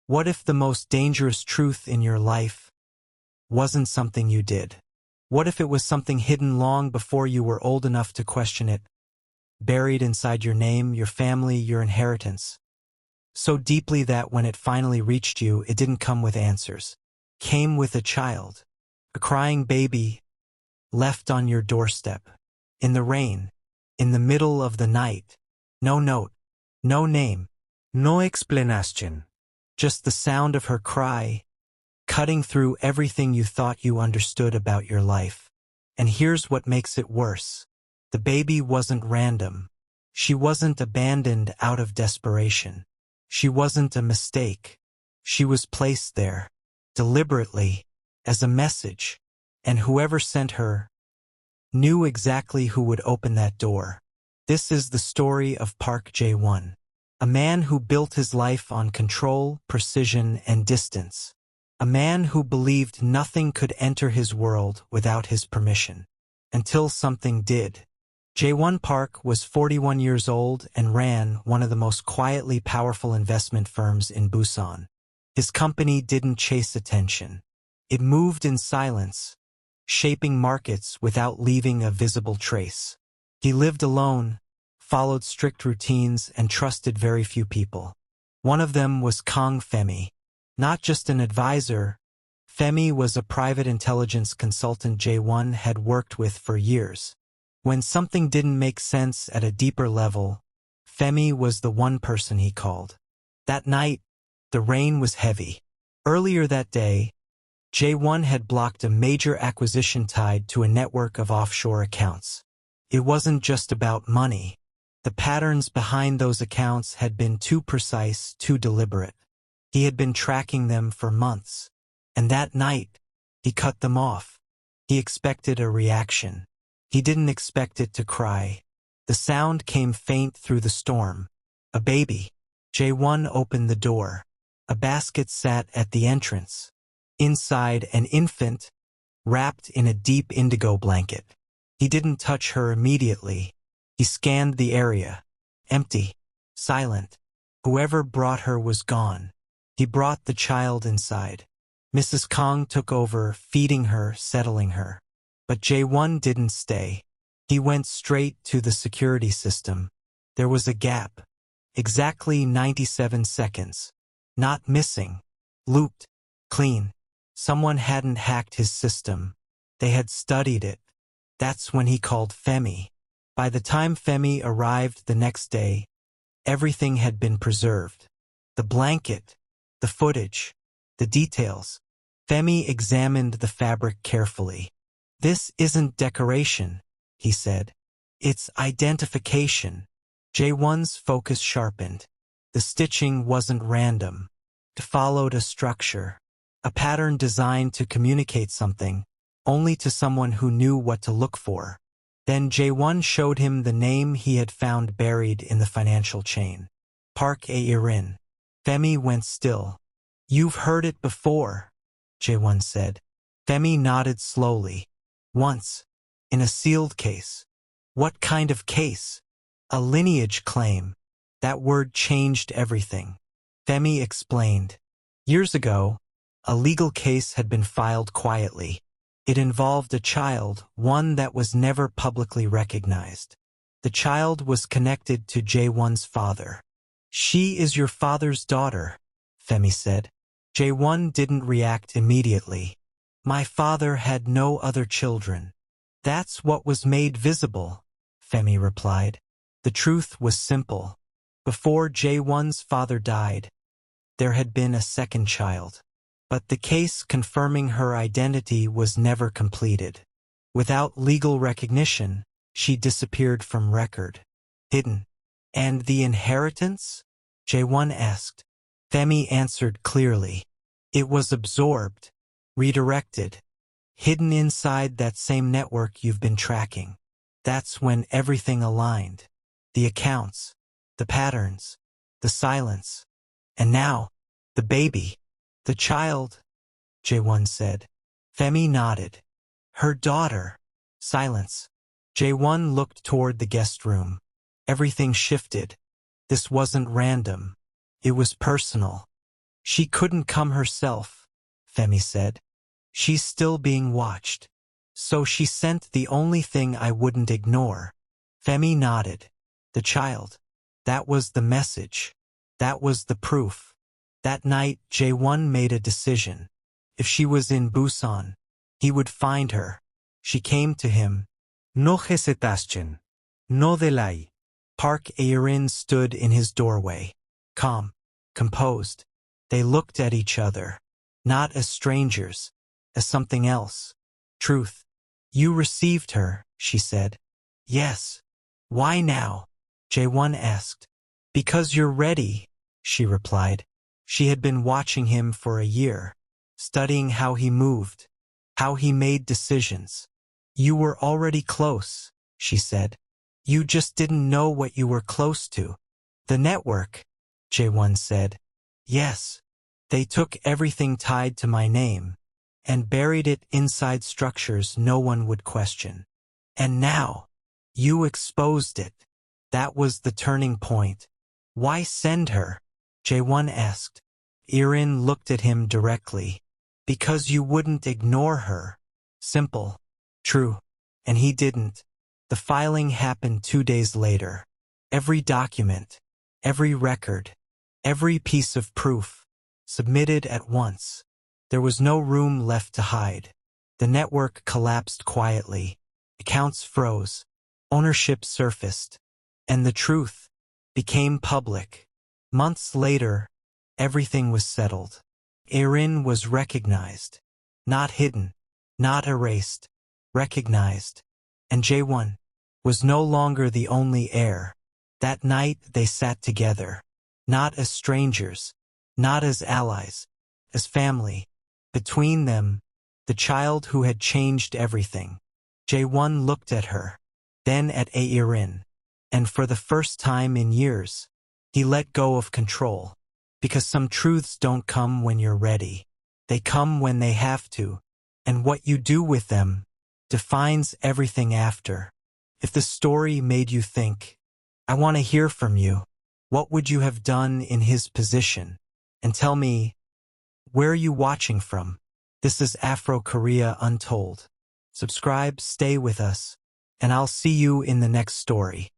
What if the most dangerous truth in your life wasn't something you did? What if it was something hidden long before you were old enough to question it, buried inside your name, your family, your inheritance? So deeply that when it finally reached you, it didn't come with answers. It came with a child, a crying baby left on your doorstep, in the rain, in the middle of the night. No note, no name, no explanation, just the sound of her cry, cutting through everything you thought you understood about your life. And here's what makes it worse. The baby wasn't random. She wasn't abandoned out of desperation. She wasn't a mistake. She was placed there, deliberately, as a message, and whoever sent her knew exactly who would open that door. This is the story of Park Jae-won, a man who built his life on control, precision, and distance. A man who believed nothing could enter his world without his permission. Until something did. Jae-won Park was 41 years old and ran one of the most quietly powerful investment firms in Busan. His company didn't chase attention. It moved in silence, shaping markets without leaving a visible trace. He lived alone, followed strict routines, and trusted very few people. One of them was Kang Femi. Not just an advisor, Femi was a private intelligence consultant Jae-won had worked with for years. When something didn't make sense at a deeper level, Femi was the one person he called. That night, the rain was heavy. Earlier that day, Jae-won had blocked a major acquisition tied to a network of offshore accounts. It wasn't just about money. The patterns behind those accounts had been too precise, too deliberate. He had been tracking them for months. And that night, he cut them off. He expected a reaction. He didn't expect it to cry. The sound came faint through the storm. A baby. Jae-won opened the door. A basket sat at the entrance. Inside, an infant, wrapped in a deep indigo blanket. He didn't touch her immediately. He scanned the area. Empty. Silent. Whoever brought her was gone. He brought the child inside. Mrs. Kang took over, feeding her, settling her. But Jae-won didn't stay. He went straight to the security system. There was a gap. Exactly 97 seconds. Not missing. Looped. Clean. Someone hadn't hacked his system. They had studied it. That's when he called Femi. By the time Femi arrived the next day, everything had been preserved. The blanket, the footage, the details. Femi examined the fabric carefully. "This isn't decoration," he said. "It's identification." Jae-won's focus sharpened. The stitching wasn't random. It followed a structure, a pattern designed to communicate something, only to someone who knew what to look for. Then Jae-won showed him the name he had found buried in the financial chain. Park Jae-won. Femi went still. "You've heard it before," Jae-won said. Femi nodded slowly. "Once. In a sealed case." "What kind of case?" "A lineage claim." That word changed everything. Femi explained. Years ago, a legal case had been filed quietly. It involved a child, one that was never publicly recognized. The child was connected to Jae-won's father. "She is your father's daughter," Femi said. Jae-won didn't react immediately. "My father had no other children." "That's what was made visible," Femi replied. The truth was simple. Before Jae-won's father died, there had been a second child. But the case confirming her identity was never completed. Without legal recognition, she disappeared from record. Hidden. "And the inheritance?" Jae-won asked. Femi answered clearly. "It was absorbed, redirected, hidden inside that same network you've been tracking." That's when everything aligned. The accounts, the patterns, the silence. And now, the baby. "The child," Jae-won said. Femi nodded. "Her daughter." Silence. Jae-won looked toward the guest room. Everything shifted. This wasn't random. It was personal. She couldn't come herself, Femi said. She's still being watched. So she sent the only thing I wouldn't ignore. Femi nodded. The child. That was the message. That was the proof. That night, Jae-won made a decision. If she was in Busan, he would find her. She came to him. No hesitación. No delay. Park Jae-won stood in his doorway. Calm. Composed. They looked at each other. Not as strangers. As something else. Truth. You received her, she said. Yes. Why now? Jae-won asked. Because you're ready, she replied. She had been watching him for a year, studying how he moved, how he made decisions. You were already close, she said. You just didn't know what you were close to. The network, Jae-won said. Yes. They took everything tied to my name and buried it inside structures no one would question. And now, you exposed it. That was the turning point. Why send her? Jae-won asked. Irin looked at him directly. Because you wouldn't ignore her. Simple. True. And he didn't. The filing happened 2 days later. Every document, every record, every piece of proof, submitted at once. There was no room left to hide. The network collapsed quietly. Accounts froze. Ownership surfaced. And the truth became public. Months later, everything was settled. Irin was recognized. Not hidden. Not erased. Recognized. And Jae-won was no longer the only heir. That night they sat together. Not as strangers. Not as allies. As family. Between them, the child who had changed everything. Jae-won looked at her. Then at Irin. And for the first time in years, he let go of control. Because some truths don't come when you're ready. They come when they have to. And what you do with them defines everything after. If the story made you think, I want to hear from you. What would you have done in his position? And tell me, where are you watching from? This is Afro Korea Untold. Subscribe, stay with us, and I'll see you in the next story.